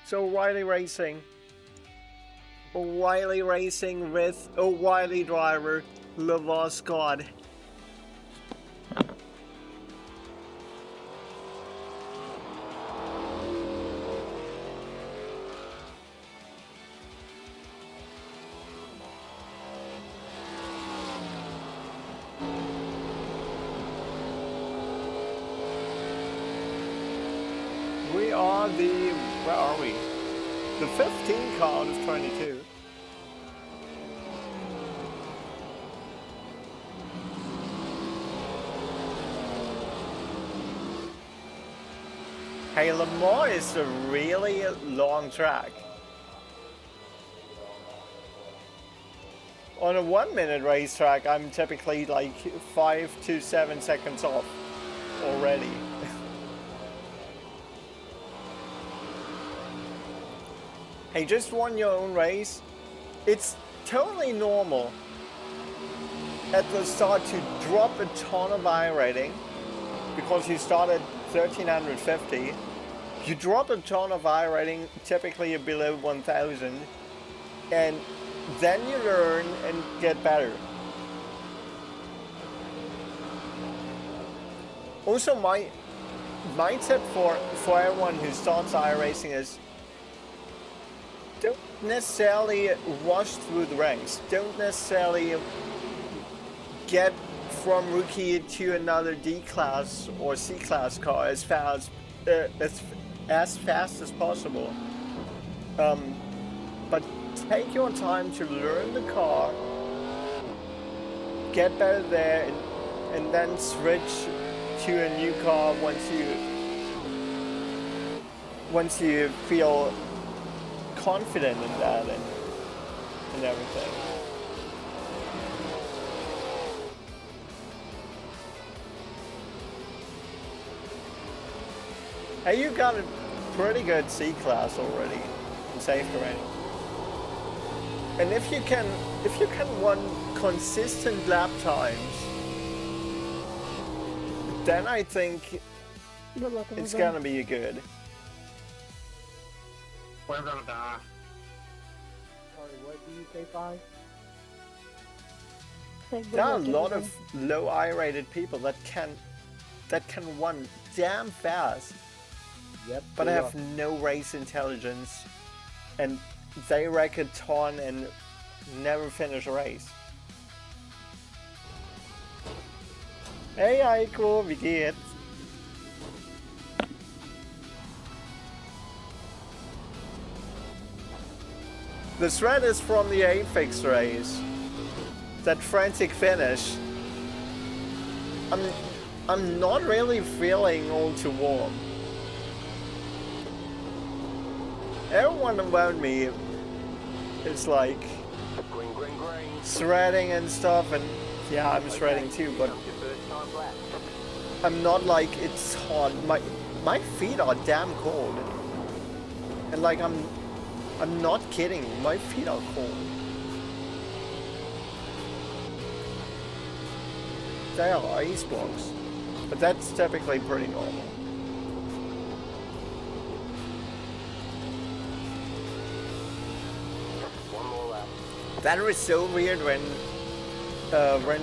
So O'Reilly Racing with O'Reilly driver Lavar Scott. We are the, where are we? The 15 car out of 22. Hey, Lamar is a really long track. On a 1 minute racetrack, I'm typically like 5 to 7 seconds off already. Hey, just won your own race. It's totally normal at the start to drop a ton of iRating because you started 1350. You drop a ton of iRating, typically below 1000, and then you learn and get better. Also, my tip for everyone who starts iRacing is don't necessarily rush through the ranks. Don't necessarily get from rookie to another D class or C class car as fast as possible. But take your time to learn the car, get better there, and then switch to a new car once you feel confident in that and everything. Hey, you got a pretty good C class already in safe terrain. And if you can run consistent lap times, then I think it's gonna be good. We're gonna die. Sorry, what do you say, 5? There are a lot of low I-rated people that can run damn fast. Yep. But have no race intelligence, and they wreck a ton and never finish a race. Hey Eiko, wie geht's? The thread is from the Apex race. That frantic finish. I'm not really feeling all too warm. Everyone around me is like shredding and stuff, and yeah, I'm shredding too, but I'm not like it's hot. My feet are damn cold, and like I'm not kidding. My feet are cold. They are ice blocks, but that's typically pretty normal. That was so weird when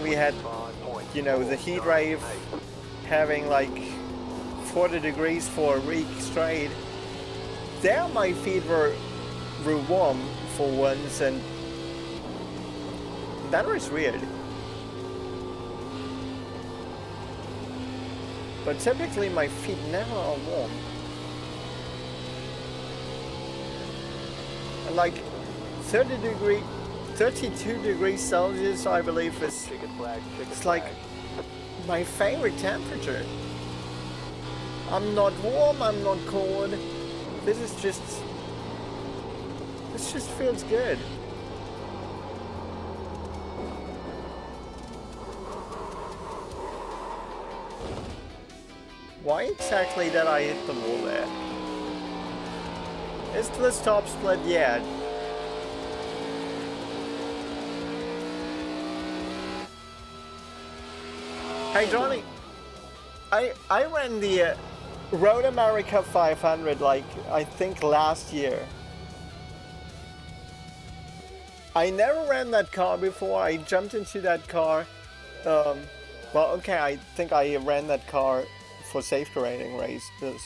we had, you know, the heat wave having like 40 degrees for a week straight. There my feet were warm for once, and that was weird. But typically my feet never are warm. And like 32 degrees Celsius, I believe, is it's like my favorite temperature. I'm not warm, I'm not cold. This just feels good. Why exactly did I hit the wall there? Is the top split yet? Hey Johnny, I ran the Road America 500, like, I think last year. I never ran that car before. I jumped into that car. Well, okay, I think I ran that car for safety rating races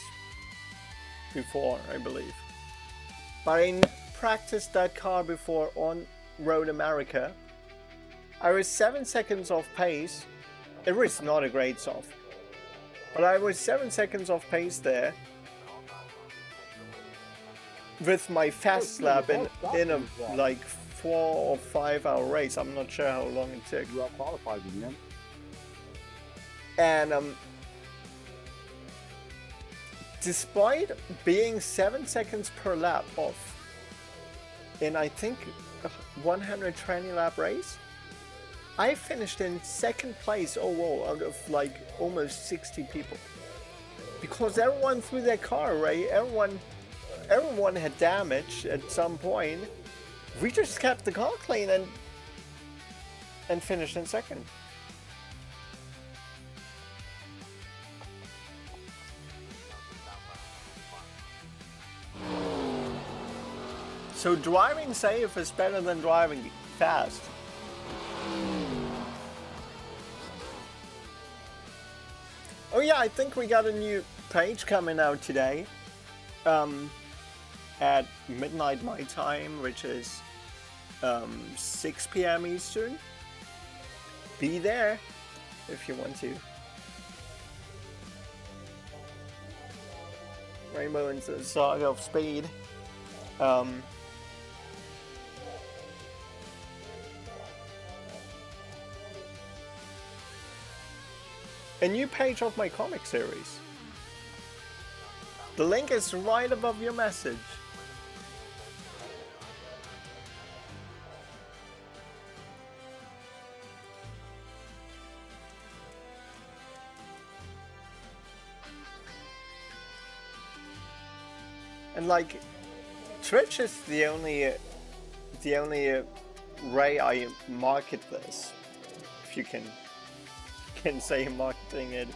before, I believe. But I never practiced that car before on Road America. I was 7 seconds off pace. It was not a great soft. But I was 7 seconds off pace there. With my fast lap in a like 4 or 5 hour race. I'm not sure how long it took. You are qualified again. And despite being 7 seconds per lap off in I think 120 lap race, I finished in second place overall out of like almost 60 people. Because everyone threw their car away, everyone had damage at some point. We just kept the car clean and finished in second. So driving safe is better than driving fast. Oh yeah, I think we got a new page coming out today. At midnight my time, which is 6 p.m. Eastern. Be there if you want to. Rainbow and the Saga of Speed. A new page of my comic series. The link is right above your message. And like, Twitch is the only way I market this, if you can say marketing it.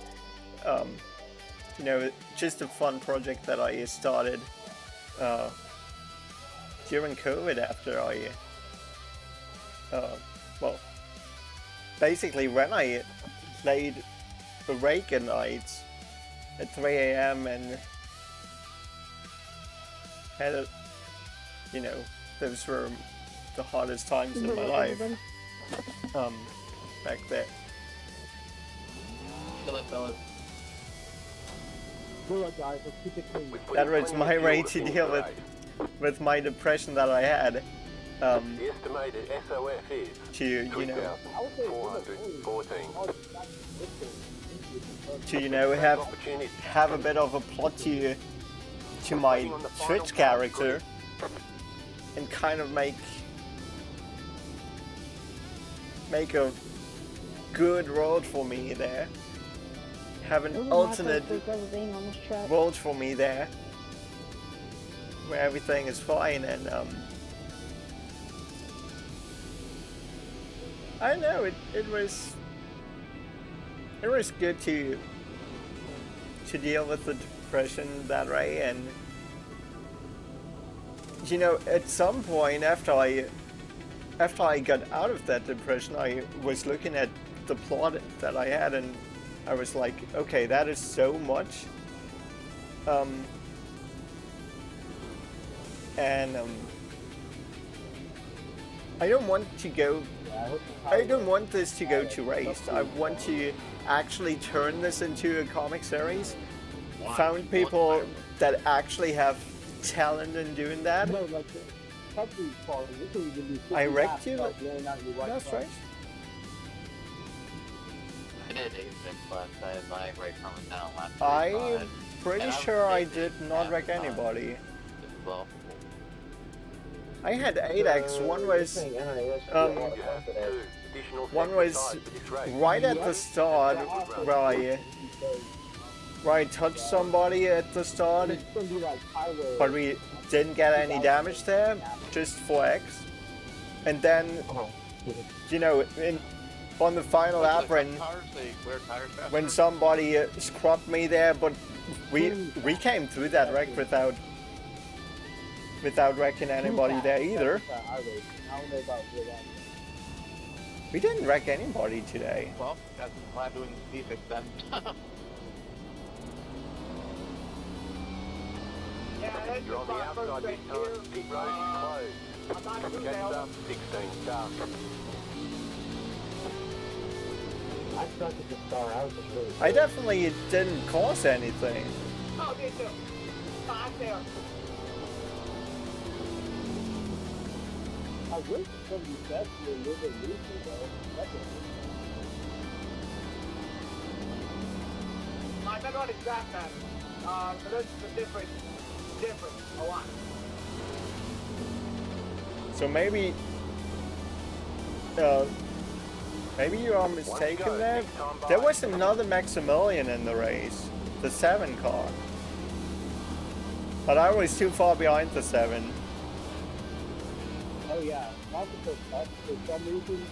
You know, just a fun project that I started during COVID after I, well, basically when I played Eureka nights at 3 a.m. and had a, you know, those were the hardest times in my life, back there. Kill it, fellas. Good luck, guys. Let's keep it clean. That was my way to deal with my depression that I had. The estimated SOF is To, you know, 3,414. to, you know, have a bit of a plot to my Twitch character and kind of make a good road for me there. Have an alternate world for me there, where everything is fine, and I know it was good to deal with the depression that way, and you know, at some point after I got out of that depression, I was looking at the plot that I had, and I was like, okay, that is so much. I don't want to go. I don't want this to go to race. I want to actually turn this into a comic series. Found people that actually have talent in doing that. No, like, I wrecked you? That's right. I did 86 last time. I right from it down last I'm pretty sure I did not wreck anybody. Well, I had 8x. One was right at the start where I touched somebody at the start, but we didn't get any damage there, just 4x. And then, you know, on the final lap when somebody scrubbed me there, but we came through that wreck without wrecking anybody there either. I don't know about real life. We didn't wreck anybody today. Well, that's why I'm doing defect then. You're on the outside this time. Pit road is closed. Catch up, 16 car. I started to start out the really I definitely didn't cause anything. Oh, did you? Five there. I wish somebody said to me a little bit looser though. That's it. I got it track man. So this is different, a lot. So maybe you are mistaken there. There was another Maximilian in the race, the 7 car. But I was too far behind the 7. Oh yeah, not because for some reason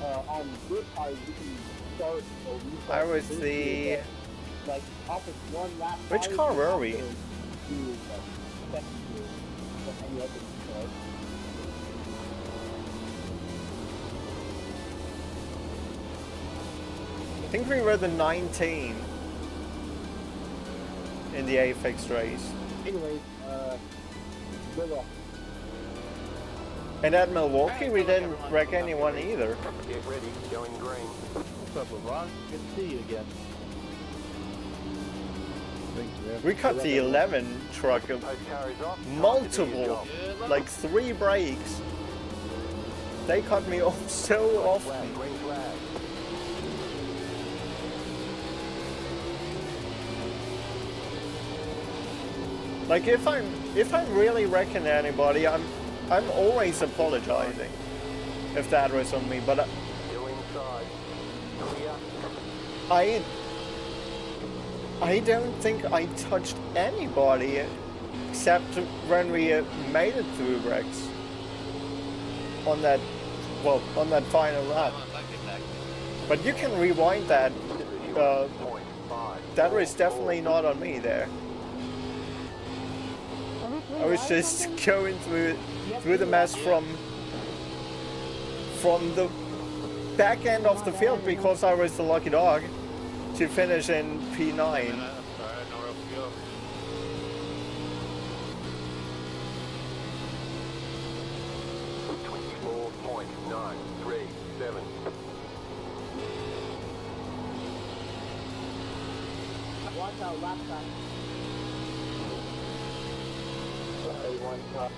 on this side we can start or restart. I was this the... year, like off of one lap. Which time, car were we? do, like, second gear, or any other car. I think we were the 19 in the Apex race. Anyways, good luck. And at Milwaukee we didn't wreck anyone either. Get ready, going green. What's up, LeVar? Good to see you again. Thanks, man. We cut the 11 truck Post car is off. multiple, like 3 breaks. They cut me off so often. Green flag. Like if I'm really wrecking anybody, I'm always apologizing if that was on me. But Still inside. Clear. I don't think I touched anybody except when we made it through wrecks on that final lap. But you can rewind that. That was definitely not on me there. I was just going through the mess from the back end of the field because I was the lucky dog to finish in P9. 24.937. Watch out, lap time. One car.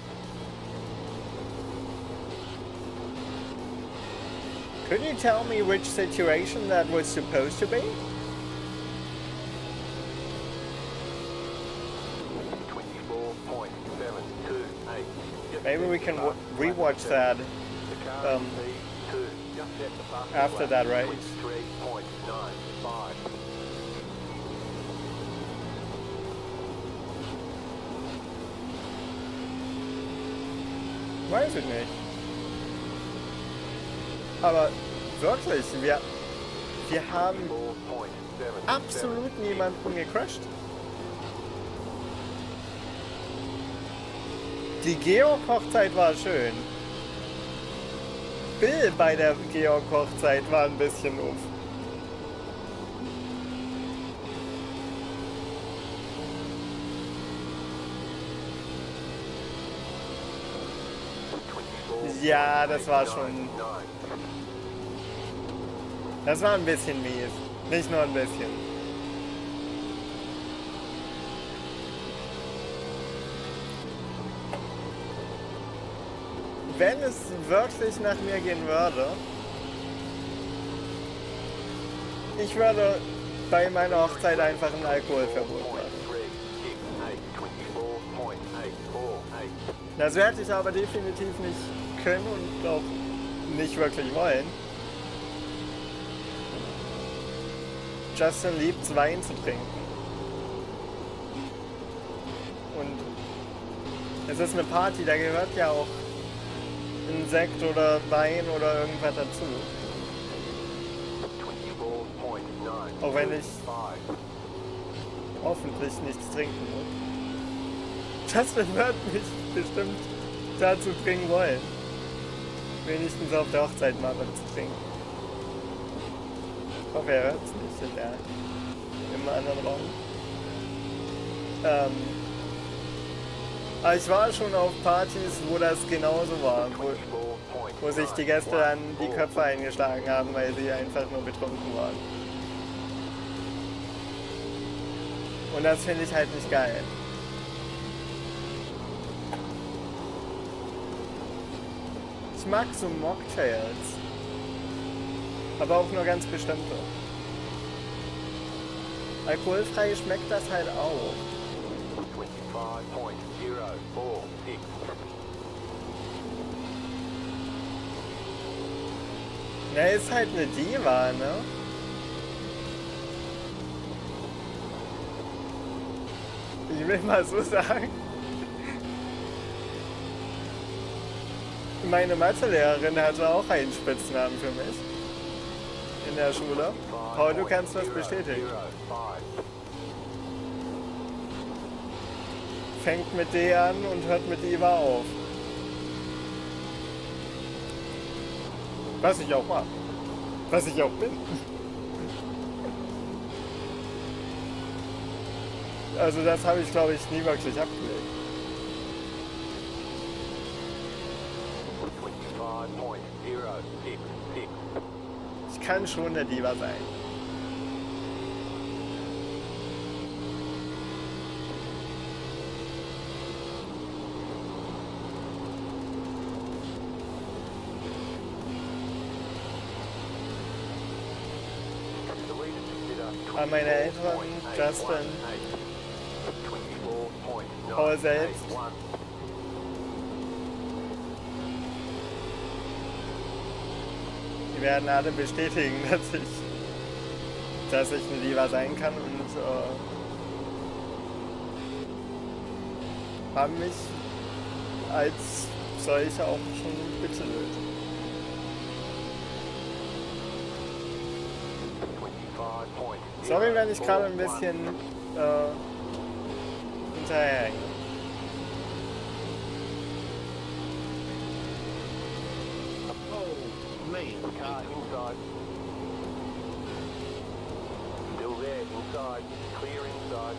Could you tell me which situation that was supposed to be? 24.728. Maybe we can rewatch that after that race. 23.95. Weiß ich nicht. Aber wirklich, wir haben absolut niemanden gecrashed. Die Georg-Hochzeit war schön. Bill bei der Georg-Hochzeit war ein bisschen uff. Ja, das war schon... Das war ein bisschen mies. Nicht nur ein bisschen. Wenn es wirklich nach mir gehen würde, ich würde bei meiner Hochzeit einfach ein Alkoholverbot machen. Das werde ich aber definitiv nicht können und auch nicht wirklich wollen. Justin liebt Wein zu trinken. Und es ist eine Party, da gehört ja auch ein Sekt oder Wein oder irgendwas dazu. Auch wenn ich 5. hoffentlich nichts trinken muss. Justin wird mich bestimmt dazu bringen wollen. Wenigstens auf der Hochzeit mal was zu trinken. Ich hoffe, er hört es nicht im anderen Raum. Aber ich war schon auf Partys, wo das genauso war, wo sich die Gäste dann die Köpfe eingeschlagen haben, weil sie einfach nur betrunken waren. Und das finde ich halt nicht geil. Ich mag so Mocktails, aber auch nur ganz bestimmte. Alkoholfrei schmeckt das halt auch. 25.046. Na, ist halt eine Diva, ne? Ich will mal so sagen. Meine Mathelehrerin hatte auch einen Spitznamen für mich. In der Schule. Paul, du kannst das bestätigen. Fängt mit D an und hört mit Diva auf. Was ich auch mag. Was ich auch bin. Also das habe ich, glaube ich, nie wirklich abgelegt. 25.066. Ich kann schon eine Diva sein. Aber meine Eltern, Justin, Paul selbst, die werden alle bestätigen, dass ich eine Diva sein kann und haben mich als solche auch schon betitelt. Sorry, wenn ich gerade ein bisschen hinterherhänge. Oh, man. Inside. Still there, inside. Clear inside.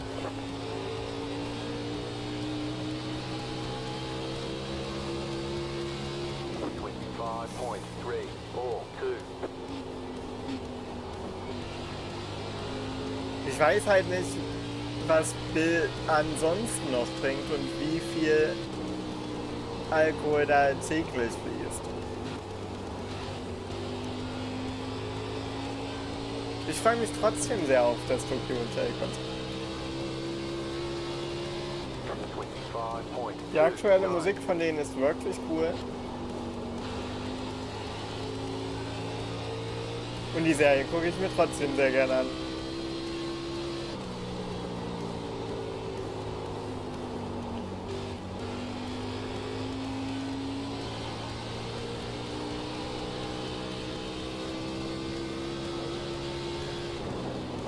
Ich weiß halt nicht, was Bill ansonsten noch trinkt und wie viel Alkohol da täglich fließt. Ich freue mich trotzdem sehr auf das Tokyo Hotel-Konzert. Die aktuelle Musik von denen ist wirklich cool. Und die Serie gucke ich mir trotzdem sehr gerne an.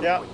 Ja. 25.163.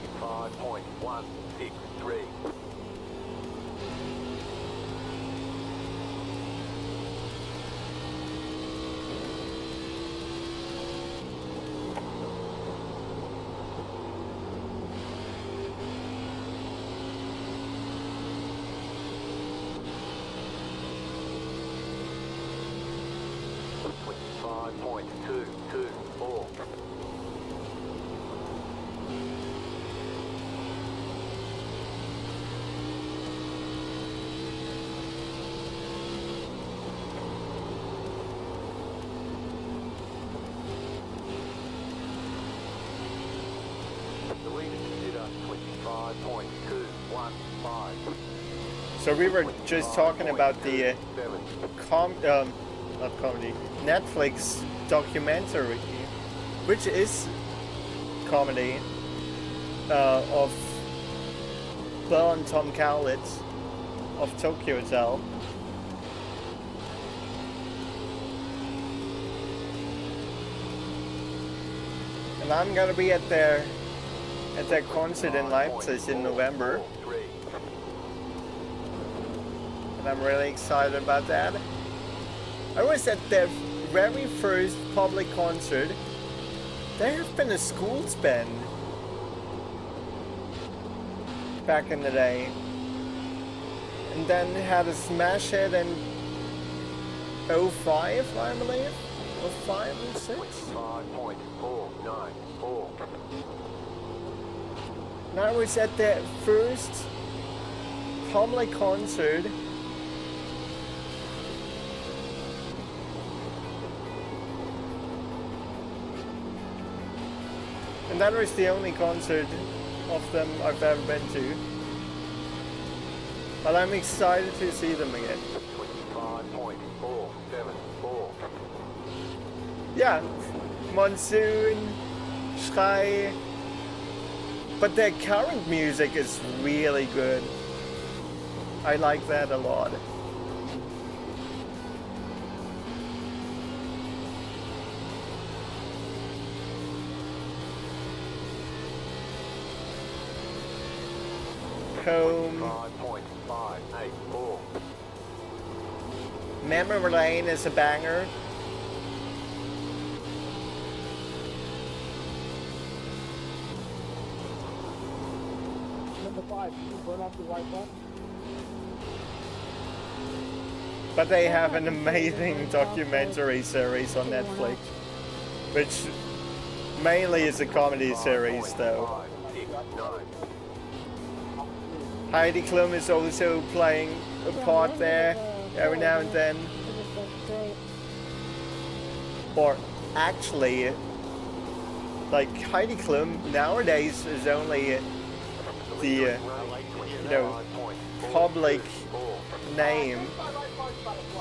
So we were just talking about the not comedy, Netflix documentary, which is comedy of Bill and Tom Cowlitz of Tokyo Hotel. And I'm gonna be at their at that concert in Leipzig in November. And I'm really excited about that. I was at their very first public concert. There have been a school's band back in the day. And then had a smash hit in 05, I believe. 05 or 6. 25.494. And I was at their first public concert. And that was the only concert of them I've ever been to. But I'm excited to see them again. 25.474. Yeah, Monsoon, Schrei. But their current music is really good. I like that a lot. Home. 5.584. Memory Lane is a banger. Number 5, can you burn off the right button? But they have an amazing documentary series on Netflix, which mainly is a comedy series though. 5.569. Heidi Klum is also playing a part there every now and then. Or actually, like Heidi Klum nowadays is only the public name,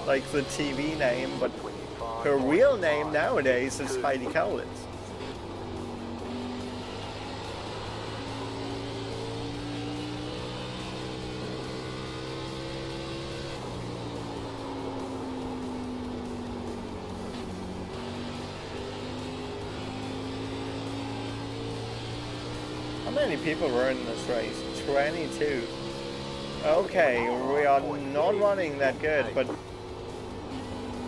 like the TV name, but her real name nowadays is Heidi Collins. How many people were in this race? 22. Okay, we are not running that good, but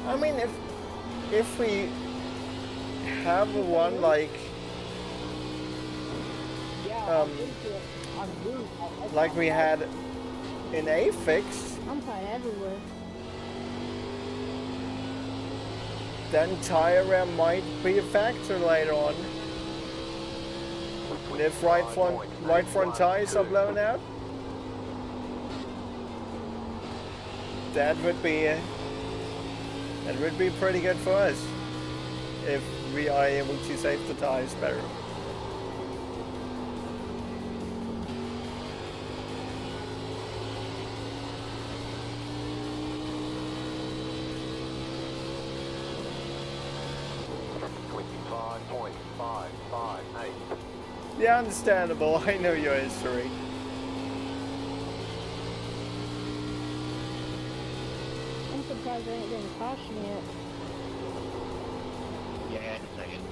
I mean, if we have one like we had in A-Fix, I'm fine everywhere. then tire wear might be a factor later on. And if right front tires are blown out, that would be pretty good for us if we are able to save the tires better. Yeah, understandable. I know your history. I'm surprised I ain't getting caution yet. Yeah, in a second.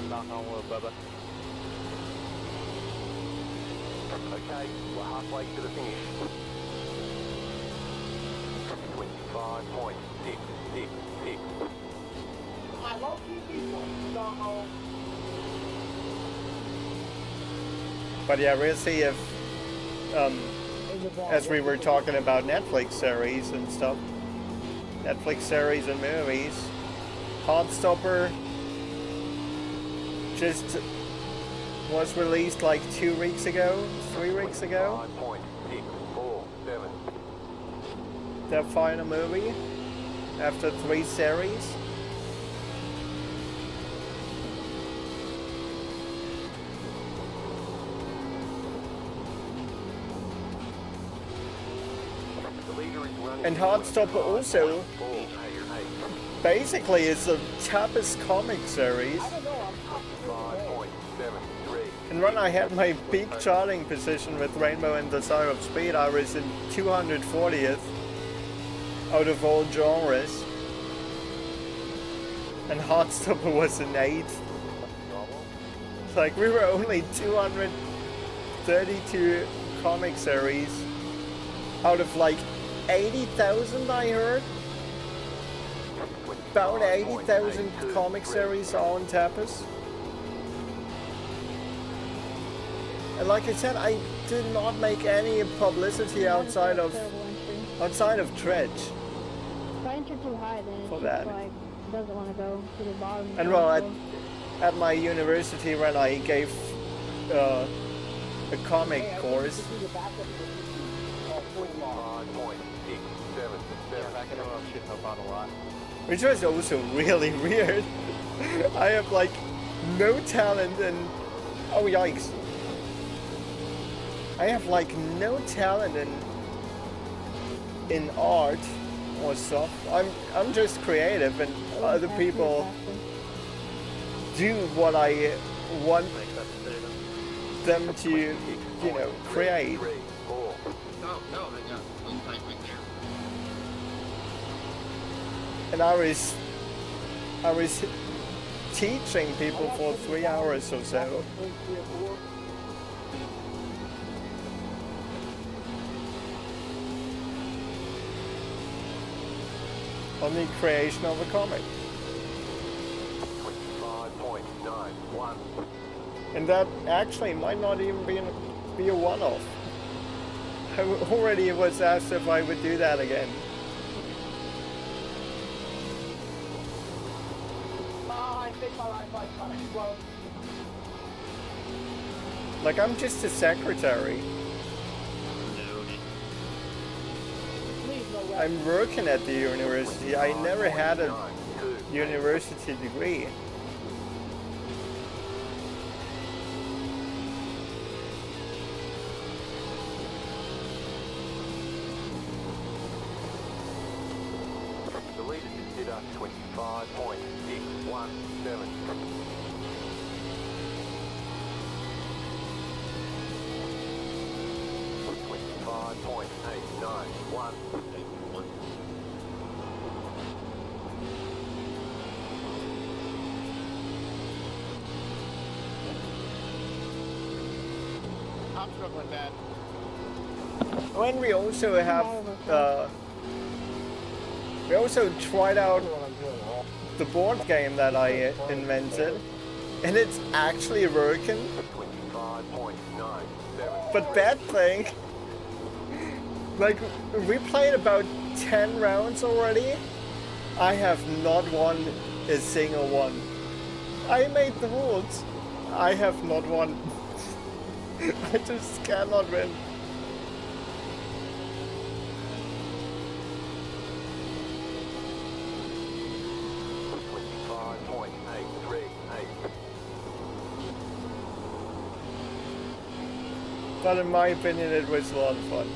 Knock on wood, Bubba. Okay, we're halfway to the finish. 25.666. I love you people. So, But yeah, we'll see if, as we were talking about Netflix series and stuff, Netflix series and movies, Heartstopper just was released like 2 weeks ago, 3 weeks ago. 5.647. Their final movie after 3 series. And Heartstopper also basically is the toughest comic series. And when I had my peak charting position with Rainbow and Desire of Speed, I was in 240th out of all genres. And Heartstopper was in 8th. Like, we were only 232 comic series out of like 80,000, I heard. About 80,000 comic series are on Tapas. And like I said, I did not make any publicity outside of Dredge. If I enter too high, then For it's that. just like doesn't want to go to the bottom. And well, at my university when I gave a comic course, 25.677. Yeah, back in the road should help out a lot. which was also really weird. I have like no talent and oh yikes. I have like no talent in art or stuff. I'm just creative and other people do what I want Make that decision. them to, you know, create. No, I got one pipe right there. And I was teaching people for 3 hours or so. On the creation of a comic. 25.91. And that actually might not even be a one-off. I already was asked if I would do that again. I think my life might well. Like, I'm just a secretary. I'm working at the university. I never had a university degree. The leader just did us 25.617. $25.891. I'm struggling bad. When we also have, we also tried out the board game that I invented, and it's actually working. 25.97. But bad thing, like, we played about 10 rounds already. I have not won a single one. I made the rules. I have not won. I just cannot win. But in my opinion, it was a lot of fun.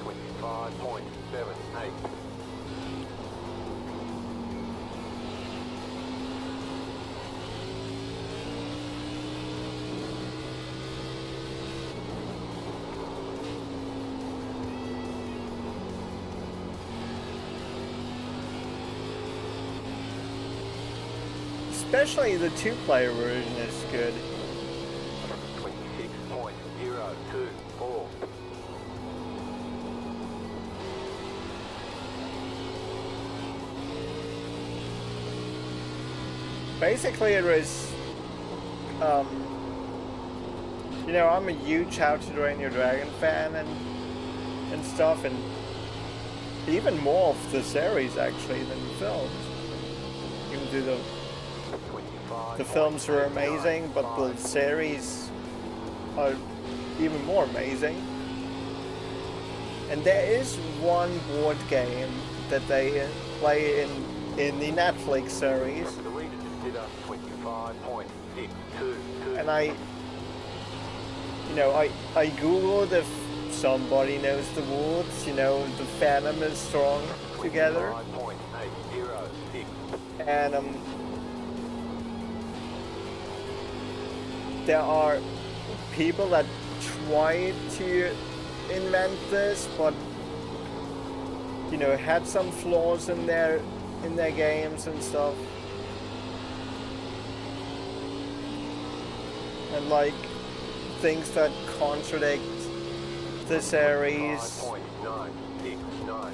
$25.78. Especially the two-player version is good. 26.024. Basically, it was, you know, I'm a huge How to Train Your Dragon fan and stuff, and even more of the series actually than the films. Even though the films were amazing, but the series are even more amazing. And there is one board game that they play in the Netflix series. The leader just did us 25.622. And I googled if somebody knows the rules, you know, the fandom is strong together. 25.806. And there are people that try to invent this, but you know, had some flaws in their games and stuff. And like things that contradict the series. 5.969.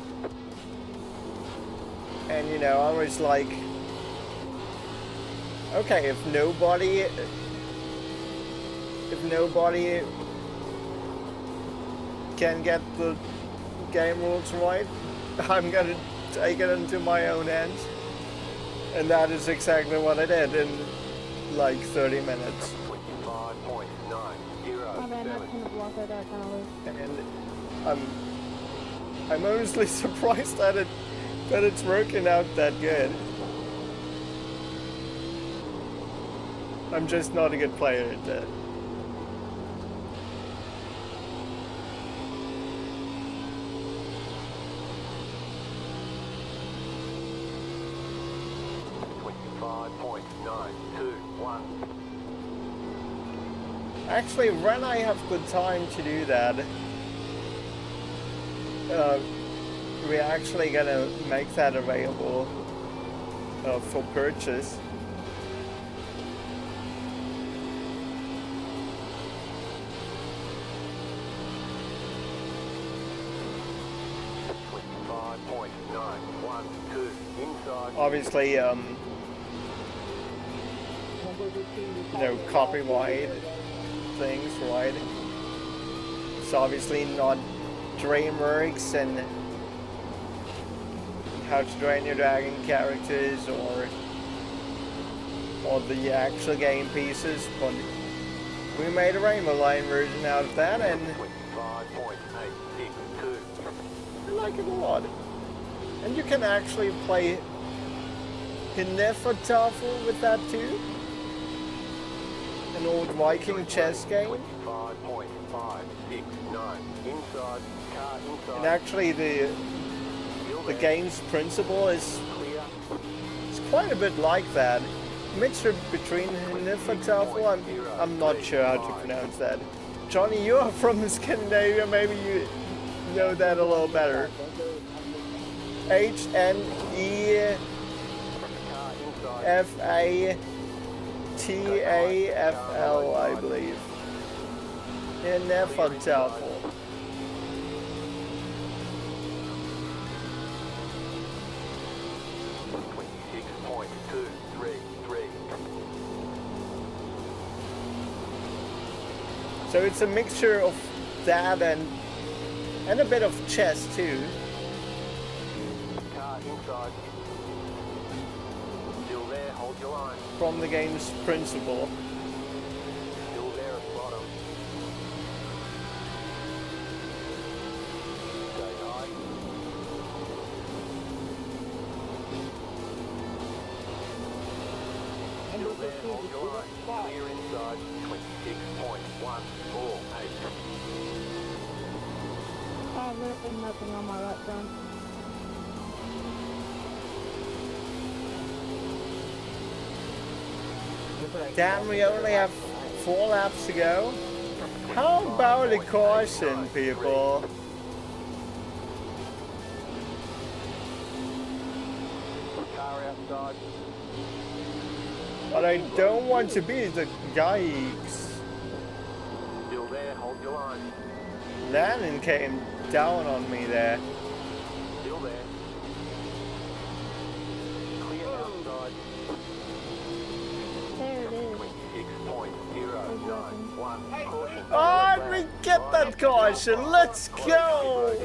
And you know, I was like, okay, if nobody can get the game rules right, I'm gonna take it into my own hands. And that is exactly what I did in like 30 minutes. 25.907. My bad, not trying to block out that kind of loose. And I'm honestly surprised that it's working out that good. I'm just not a good player at that. Actually, when I have the time to do that, we're actually gonna make that available for purchase. Obviously, you know, copyright things, right? It's obviously not DreamWorks and How to Train Your Dragon characters or the actual game pieces, but we made a Rainbow Line version out of that, and I like it a lot. And you can actually play Hinnefertafel with that too. An old Viking chess game. And actually the game's principle is quite a bit like that. Mixture between Hinnefertafel, I'm not sure how to pronounce that. Johnny, you're from Scandinavia, maybe you know that a little better. Hinnefertafel, I believe. Hinnefertafel. So it's a mixture of that and a bit of chess too. Car inside. Still there, hold your line. From the game's principle. Still there at bottom. Stay high. Still there, hold your line. Clear inside. 26.148. Oh, there's nothing on my right front. Damn, we only have 4 laps to go. How about a caution, people? Car outside. But I don't want to be the yikes. Still there, hold your line. Landon came down on me there. Still there. Clear outside. There it is. 26.091. Caution. Oh, we get that caution. Let's go.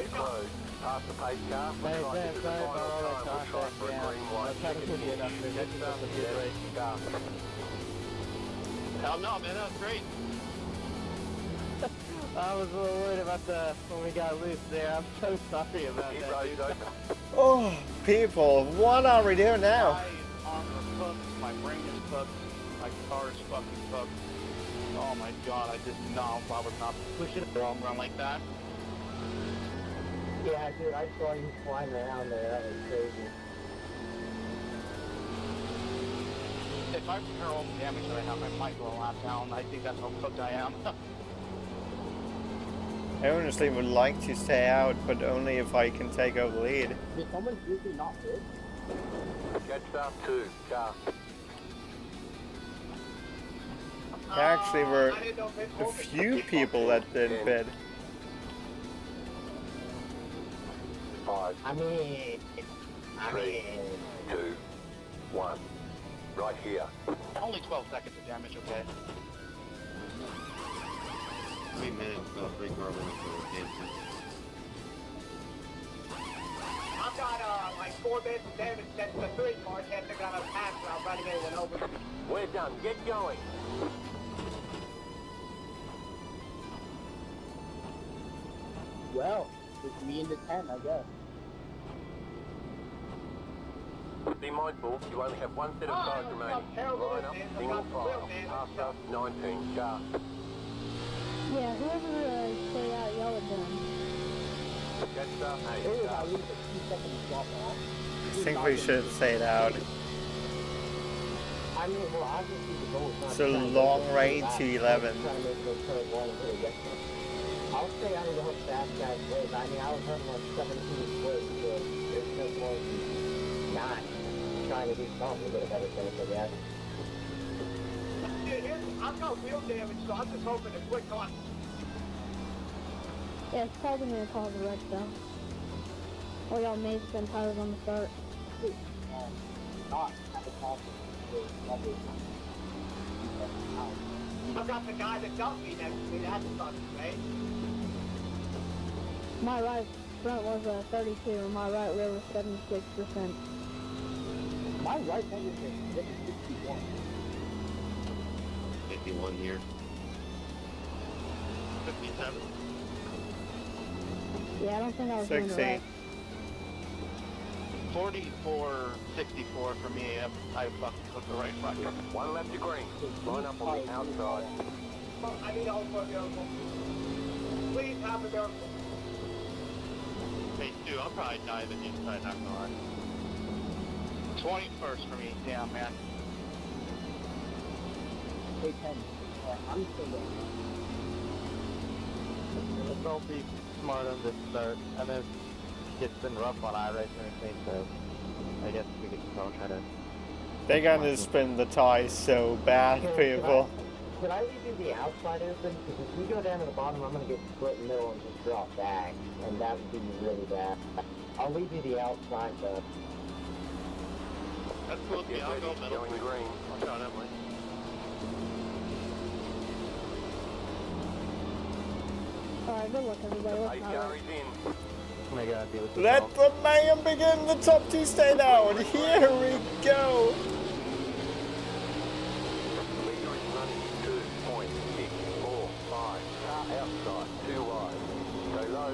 Past the pace car. We'll try and get to the final time. We'll try for a green light. Get car. Hell no, man, that was great. I was a little worried about when we got loose there. I'm so sorry about Keep that, roads dude. open. Oh, people, what are we doing now? My arms are cooked, my brain is cooked, my car is fucking cooked. Oh my god, I would not push it the wrong run like that. Yeah, dude, I saw you flying around there. That was crazy. if I compare all the damage that I have, I might go a lap down. I think that's how cooked I am. I honestly would like to stay out, but only if I can take over the lead. Did someone seriously not hit? Catch up 2, car. There actually were I didn't know if it a opened. few people that didn't bid. 5, I mean, 3, 2, 1. Right here. Only 12 seconds of damage, okay? 3 minutes till 3 car wins for Kansas. I've got like 4 minutes of damage since the 3 car can't figure out how to pass without running anyone over. We're done. Get going. Well, it's me and the 10, I guess. Be mindful, you only have one set of tires remaining. Line up, single file. Pass up, 19, car. Yeah, whoever stay out, y'all are done. Catch up 8, Maybe if I car. lose a few seconds to drop off. I think we should have stayed out. I mean, well, obviously the goal is not It's a to try and long make it rain last, to but 11. try to make those turns long until we get there. I'll stay out of the hook fast guys ways. I mean, I was running like 17 ways, so there's no point in not trying to do something to get a better finish, I guess. Dude, I've got wheel damage, so I'm just hoping to quick on. Yeah, it's probably gonna cause a wreck though. Or y'all may spend tires on the start. Not at the top of the level. I've got the guy that dumped me next to me. That's fucking great. My right front was 32 and my right rear was 76%. My right hand is at 61. 51 here. 57. Yeah, I don't think I was doing it 60. right. 44, 64 for me. I fucking took the right front. One left to green. Line up on the outside. I need help for a miracle. Please have a miracle. Phase 2, I'll probably die the inside, not gonna lie. 21st for me. Damn, man. Hey, 10. I'm still there. Don't be smart on this start. I know it's been rough on iRacing and things, so I guess we could all try to... They're gonna spin the ties so bad, people. Could I leave you the outside open? Because if we go down to the bottom, I'm going to get split in the middle and just drop back. And that would be really bad. I'll leave you the outside, though. That's cool with me. Get I'll ready, go middle. going green. I'll shot Emily. Alright, good luck everybody. Let's 8 not car wreck. is in. Oh my god, deal with Let the mayhem begin. The top two stay down. Here we go. Leader is running 2.645. Car outside, 2 wide. Go low.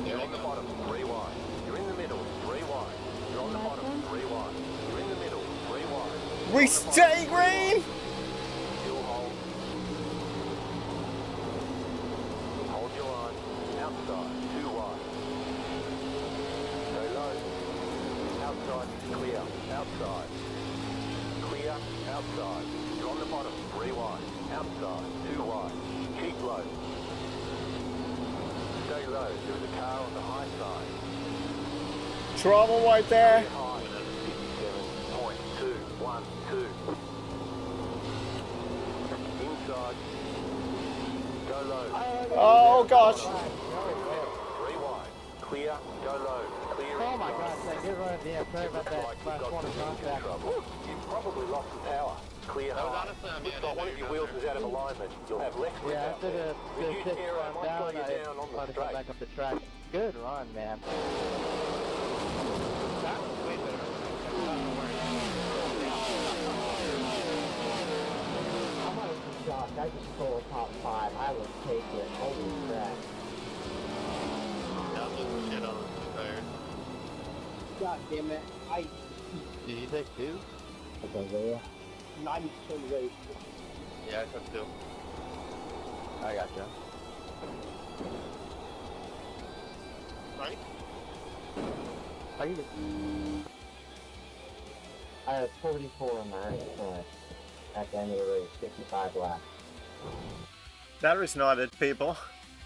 You're on the bottom, 3 wide. You're in the middle, 3 wide. You're on the bottom, 3 wide. You're in the middle, 3 wide. We stay green. Still hold. Hold your line. Outside, 2 wide. Go low. Outside is clear. Outside. Clear. Outside. You're on the bottom, 3 wide. Outside, 2 wide. Keep low. Stay low. There's a car on the high side. Trouble right there. High. 57.212. Inside. Go low. Oh gosh. 3 wide. Clear. Go low. Clear. Oh my gosh, that good run at the end. Sorry about that last corner contact. You've probably lost some power. Clear That was high. honestly, I mean, Looks like one of your wheels is out of alignment. You'll have less grip Yeah, out after there. the Reduced six aero run might slow down, you I down on tried the to come straight. back up the track. Good run, man. That was way better. I'm honestly shocked. I just stole a top 5. I would take it. Holy crap. That was shit on the tires. God damn it. Did you take 2? Okay, well, 90% rate. Yeah, I took 2. I gotcha. Right? Are you... I had 44 miles at the end of the race, 55 laps. That is not it, people.